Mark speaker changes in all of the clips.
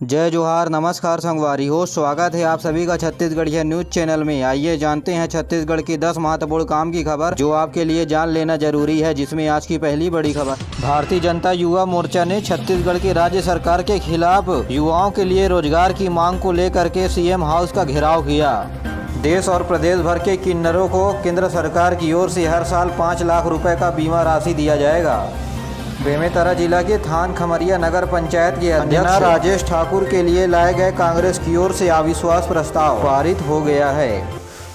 Speaker 1: जय जोहार, नमस्कार संगवारी हो। स्वागत है आप सभी का छत्तीसगढ़िया न्यूज चैनल में। आइए जानते हैं छत्तीसगढ़ की 10 महत्वपूर्ण काम की खबर जो आपके लिए जान लेना जरूरी है। जिसमें आज की पहली बड़ी खबर, भारतीय जनता युवा मोर्चा ने छत्तीसगढ़ की राज्य सरकार के खिलाफ युवाओं के लिए रोजगार की मांग को लेकर के सीएम हाउस का घेराव किया। देश और प्रदेश भर के किन्नरों को केंद्र सरकार की ओर से हर साल 5 लाख रुपए का बीमा राशि दिया जाएगा। बेमेतरा जिला के थान खमरिया नगर पंचायत के अध्यक्ष राजेश ठाकुर के लिए लाए गए कांग्रेस की ओर से अविश्वास प्रस्ताव पारित हो गया है।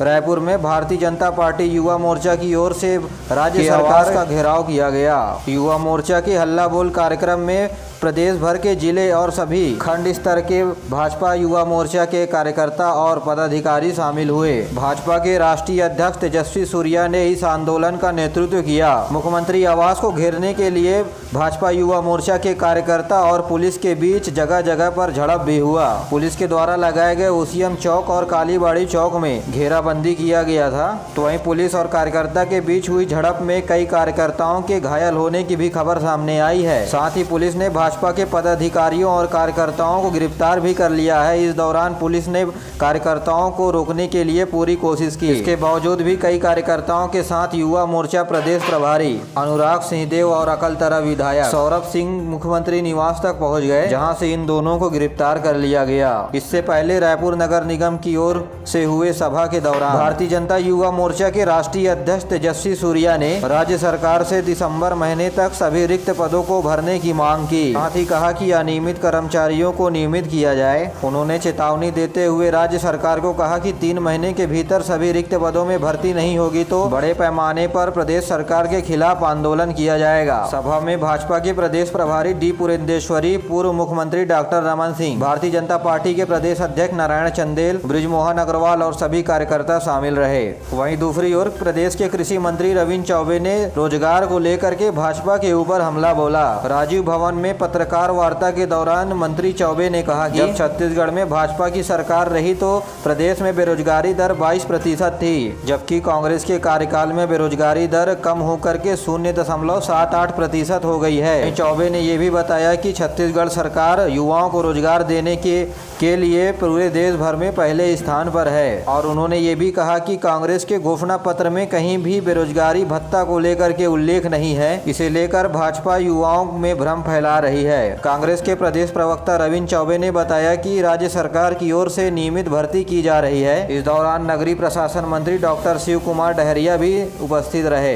Speaker 1: रायपुर में भारतीय जनता पार्टी युवा मोर्चा की ओर से राज्य सरकार का घेराव किया गया। युवा मोर्चा के हल्ला बोल कार्यक्रम में प्रदेश भर के जिले और सभी खंड स्तर के भाजपा युवा मोर्चा के कार्यकर्ता और पदाधिकारी शामिल हुए। भाजपा के राष्ट्रीय अध्यक्ष तेजस्वी सूर्या ने इस आंदोलन का नेतृत्व किया। मुख्यमंत्री आवास को घेरने के लिए भाजपा युवा मोर्चा के कार्यकर्ता और पुलिस के बीच जगह जगह पर झड़प भी हुआ। पुलिस के द्वारा लगाए गए ओसीएम चौक और कालीबाड़ी चौक में घेराबंदी किया गया था। तो वहीं पुलिस और कार्यकर्ता के बीच हुई झड़प में कई कार्यकर्ताओं के घायल होने की भी खबर सामने आई है। साथ ही पुलिस ने भाजपा के पदाधिकारियों और कार्यकर्ताओं को गिरफ्तार भी कर लिया है। इस दौरान पुलिस ने कार्यकर्ताओं को रोकने के लिए पूरी कोशिश की। इसके बावजूद भी कई कार्यकर्ताओं के साथ युवा मोर्चा प्रदेश प्रभारी अनुराग सिंहदेव और अकलतरा विधायक सौरभ सिंह मुख्यमंत्री निवास तक पहुंच गए, जहां से इन दोनों को गिरफ्तार कर लिया गया। इससे पहले रायपुर नगर निगम की ओर से हुए सभा के दौरान भारतीय जनता युवा मोर्चा के राष्ट्रीय अध्यक्ष तेजस्वी सूर्या ने राज्य सरकार से दिसंबर महीने तक सभी रिक्त पदों को भरने की मांग की। साथ ही कहा कि अनियमित कर्मचारियों को नियमित किया जाए। उन्होंने चेतावनी देते हुए राज्य सरकार को कहा कि 3 महीने के भीतर सभी रिक्त पदों में भर्ती नहीं होगी तो बड़े पैमाने पर प्रदेश सरकार के खिलाफ आंदोलन किया जाएगा। सभा में भाजपा के प्रदेश प्रभारी डी पुरेंदेश्वरी, पूर्व मुख्यमंत्री डॉक्टर रमन सिंह, भारतीय जनता पार्टी के प्रदेश अध्यक्ष नारायण चंदेल, बृजमोहन अग्रवाल और सभी कार्यकर्ता शामिल रहे। वहीं दूसरी ओर प्रदेश के कृषि मंत्री रविन्द्र चौबे ने रोजगार को लेकर के भाजपा के ऊपर हमला बोला। राजीव भवन में पत्रकार वार्ता के दौरान मंत्री चौबे ने कहा कि जब छत्तीसगढ़ में भाजपा की सरकार रही तो प्रदेश में बेरोजगारी दर 22% थी, जबकि कांग्रेस के कार्यकाल में बेरोजगारी दर कम होकर के 0.78% हो गई है। चौबे ने यह भी बताया कि छत्तीसगढ़ सरकार युवाओं को रोजगार देने के लिए पूरे देश भर में पहले स्थान पर है। और उन्होंने ये भी कहा कि कांग्रेस के घोषणा पत्र में कहीं भी बेरोजगारी भत्ता को लेकर के उल्लेख नहीं है। इसे लेकर भाजपा युवाओं में भ्रम फैला रही है। कांग्रेस के प्रदेश प्रवक्ता रविन्द्र चौबे ने बताया कि राज्य सरकार की ओर से नियमित भर्ती की जा रही है। इस दौरान नगरीय प्रशासन मंत्री डॉक्टर शिव कुमार डहरिया भी उपस्थित रहे।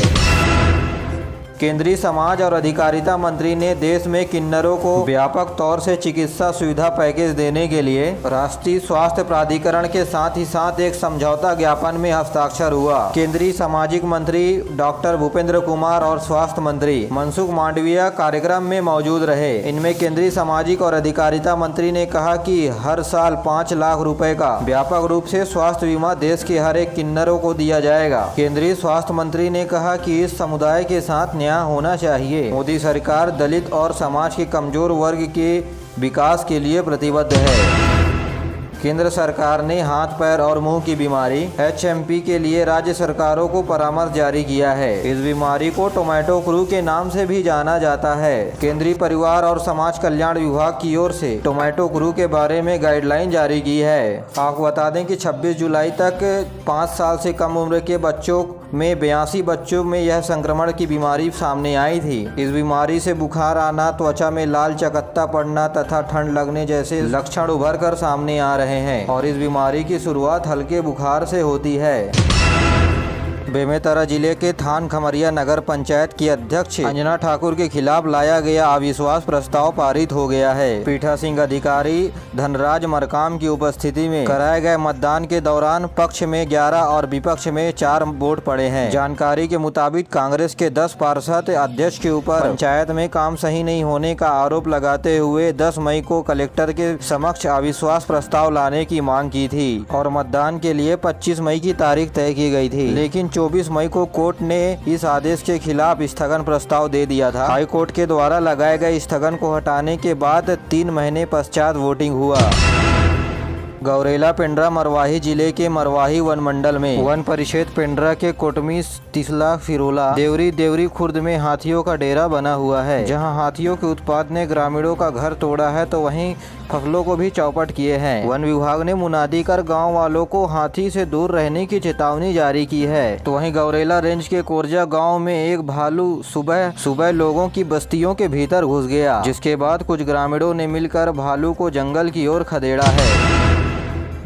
Speaker 1: केंद्रीय समाज और अधिकारिता मंत्री ने देश में किन्नरों को व्यापक तौर से चिकित्सा सुविधा पैकेज देने के लिए राष्ट्रीय स्वास्थ्य प्राधिकरण के साथ ही साथ एक समझौता ज्ञापन में हस्ताक्षर हुआ। केंद्रीय सामाजिक मंत्री डॉक्टर भूपेंद्र कुमार और स्वास्थ्य मंत्री मनसुख मांडविया कार्यक्रम में मौजूद रहे। इनमें केंद्रीय सामाजिक और अधिकारिता मंत्री ने कहा कि हर साल 5 लाख रुपए का व्यापक रूप से स्वास्थ्य बीमा देश के हर एक किन्नरों को दिया जाएगा। केंद्रीय स्वास्थ्य मंत्री ने कहा कि इस समुदाय के साथ होना चाहिए। मोदी सरकार दलित और समाज के कमजोर वर्ग के विकास के लिए प्रतिबद्ध है। केंद्र सरकार ने हाथ पैर और मुंह की बीमारी HMP के लिए राज्य सरकारों को परामर्श जारी किया है। इस बीमारी को टोमेटो फ्लू के नाम से भी जाना जाता है। केंद्रीय परिवार और समाज कल्याण विभाग की ओर से टोमेटो फ्लू के बारे में गाइडलाइन जारी की है। आपको बता दें कि 26 जुलाई तक 5 साल से कम उम्र के बच्चों में 82 बच्चों में यह संक्रमण की बीमारी सामने आई थी। इस बीमारी से बुखार आना, त्वचा में लाल चकत्ता पड़ना तथा ठंड लगने जैसे लक्षण उभर कर सामने आ रहे हैं और इस बीमारी की शुरुआत हल्के बुखार से होती है। बेमेतरा जिले के थान खमरिया नगर पंचायत की अध्यक्ष अंजना ठाकुर के खिलाफ लाया गया अविश्वास प्रस्ताव पारित हो गया है। पीठासीन अधिकारी धनराज मरकाम की उपस्थिति में कराए गए मतदान के दौरान पक्ष में 11 और विपक्ष में 4 वोट पड़े हैं। जानकारी के मुताबिक कांग्रेस के 10 पार्षद अध्यक्ष के ऊपर पंचायत में काम सही नहीं होने का आरोप लगाते हुए 10 मई को कलेक्टर के समक्ष अविश्वास प्रस्ताव लाने की मांग की थी और मतदान के लिए 25 मई की तारीख तय की गई थी। लेकिन 24 मई को कोर्ट ने इस आदेश के खिलाफ स्थगन प्रस्ताव दे दिया था। हाई कोर्ट के द्वारा लगाए गए स्थगन को हटाने के बाद 3 महीने पश्चात वोटिंग हुआ। गौरेला पेंड्रा मरवाही जिले के मरवाही वन मंडल में वन परिक्षेत्र पेंड्रा के कोटमी तिसला फिरोला देवरी खुर्द में हाथियों का डेरा बना हुआ है। जहां हाथियों के उत्पात ने ग्रामीणों का घर तोड़ा है तो वहीं फसलों को भी चौपट किए हैं। वन विभाग ने मुनादी कर गांव वालों को हाथी से दूर रहने की चेतावनी जारी की है। तो वहीं गौरेला रेंज के कोरजा गांव में एक भालू सुबह लोगों की बस्तियों के भीतर घुस गया, जिसके बाद कुछ ग्रामीणों ने मिलकर भालू को जंगल की ओर खदेड़ा है।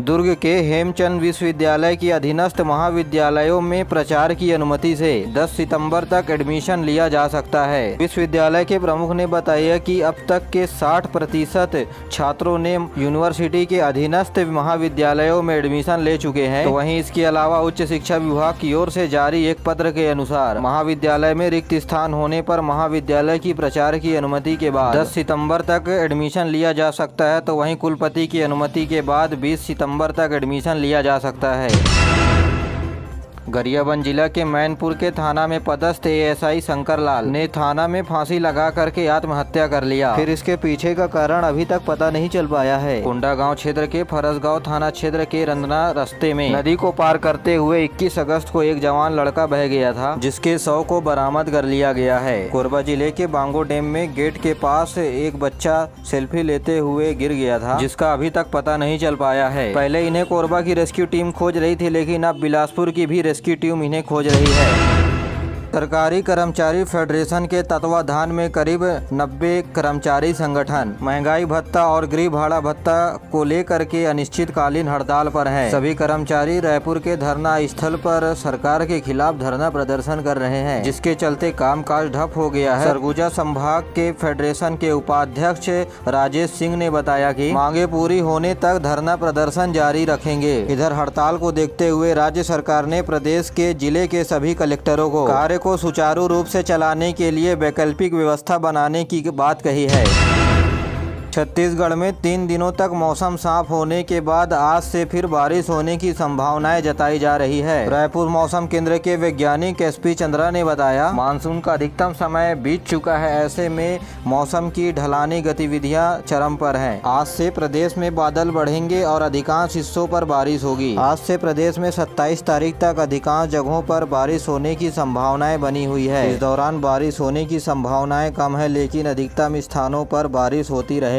Speaker 1: दुर्ग के हेमचंद विश्वविद्यालय की अधीनस्थ महाविद्यालयों में प्रचार की अनुमति से 10 सितंबर तक एडमिशन लिया जा सकता है। विश्वविद्यालय के प्रमुख ने बताया कि अब तक के 60% छात्रों ने यूनिवर्सिटी के अधीनस्थ महाविद्यालयों में एडमिशन ले चुके हैं। तो वहीं इसके अलावा उच्च शिक्षा विभाग की ओर से जारी एक पत्र के अनुसार महाविद्यालय में रिक्त स्थान होने पर महाविद्यालय की प्रचार की अनुमति के बाद 10 सितंबर तक एडमिशन लिया जा सकता है। तो वहीं कुलपति की अनुमति के बाद 20 सितंबर तक एडमिशन लिया जा सकता है। गरियाबंद जिला के मैनपुर के थाना में पदस्थ एएसआई शंकर लाल ने थाना में फांसी लगा करके आत्महत्या कर लिया। फिर इसके पीछे का कारण अभी तक पता नहीं चल पाया है। कुंडा गांव क्षेत्र के फरसगांव थाना क्षेत्र के रंजना रास्ते में नदी को पार करते हुए 21 अगस्त को एक जवान लड़का बह गया था, जिसके शव को बरामद कर लिया गया है। कोरबा जिले के बांगो डैम में गेट के पास एक बच्चा सेल्फी लेते हुए गिर गया था, जिसका अभी तक पता नहीं चल पाया है। पहले इन्हें कोरबा की रेस्क्यू टीम खोज रही थी, लेकिन अब बिलासपुर की भी की टीम इन्हें खोज रही है। सरकारी कर्मचारी फेडरेशन के तत्वाधान में करीब 90 कर्मचारी संगठन महंगाई भत्ता और गृह भाड़ा भत्ता को लेकर के अनिश्चितकालीन हड़ताल पर हैं। सभी कर्मचारी रायपुर के धरना स्थल पर सरकार के खिलाफ धरना प्रदर्शन कर रहे हैं, जिसके चलते कामकाज ठप हो गया है। सरगुजा संभाग के फेडरेशन के उपाध्यक्ष राजेश सिंह ने बताया कि मांगे पूरी होने तक धरना प्रदर्शन जारी रखेंगे। इधर हड़ताल को देखते हुए राज्य सरकार ने प्रदेश के जिले के सभी कलेक्टरों को कार्य को सुचारू रूप से चलाने के लिए वैकल्पिक व्यवस्था बनाने की बात कही है। छत्तीसगढ़ में 3 दिनों तक मौसम साफ होने के बाद आज से फिर बारिश होने की संभावनाएं जताई जा रही है। रायपुर मौसम केंद्र के वैज्ञानिक एसपी चंद्रा ने बताया, मानसून का अधिकतम समय बीत चुका है, ऐसे में मौसम की ढलानी गतिविधियां चरम पर हैं। आज से प्रदेश में बादल बढ़ेंगे और अधिकांश हिस्सों पर बारिश होगी। आज से प्रदेश में 27 तारीख तक अधिकांश जगहों पर बारिश होने की संभावनाएं बनी हुई है। इस दौरान बारिश होने की संभावनाएं कम है, लेकिन अधिकतम स्थानों पर बारिश होती रहेगी।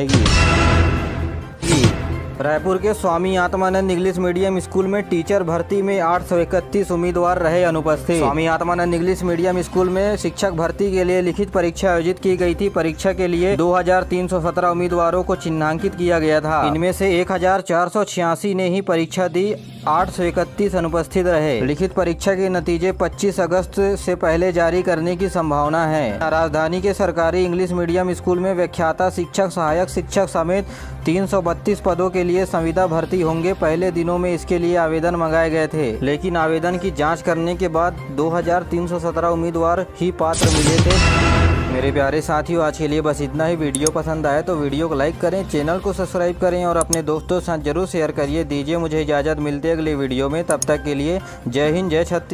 Speaker 1: रायपुर के Swami Atmanand English medium school में टीचर भर्ती में 831 उम्मीदवार रहे अनुपस्थित। Swami Atmanand English medium school में शिक्षक भर्ती के लिए लिखित परीक्षा आयोजित की गई थी। परीक्षा के लिए 2317 उम्मीदवारों को चिन्हांकित किया गया था। इनमें से 1486 ने ही परीक्षा दी, 831 अनुपस्थित रहे। लिखित परीक्षा के नतीजे 25 अगस्त से पहले जारी करने की संभावना है। राजधानी के सरकारी इंग्लिश मीडियम स्कूल में व्याख्याता शिक्षक, सहायक शिक्षक समेत 332 पदों के लिए संविदा भर्ती होंगे। पहले दिनों में इसके लिए आवेदन मंगाए गए थे, लेकिन आवेदन की जांच करने के बाद 2317 उम्मीदवार ही पात्र मिले थे। मेरे प्यारे साथियों, आज के लिए बस इतना ही। वीडियो पसंद आए तो वीडियो को लाइक करें, चैनल को सब्सक्राइब करें और अपने दोस्तों के साथ जरूर शेयर करिए। दीजिए मुझे इजाज़त, मिलते अगले वीडियो में। तब तक के लिए जय हिंद, जय छत्तीसगढ़।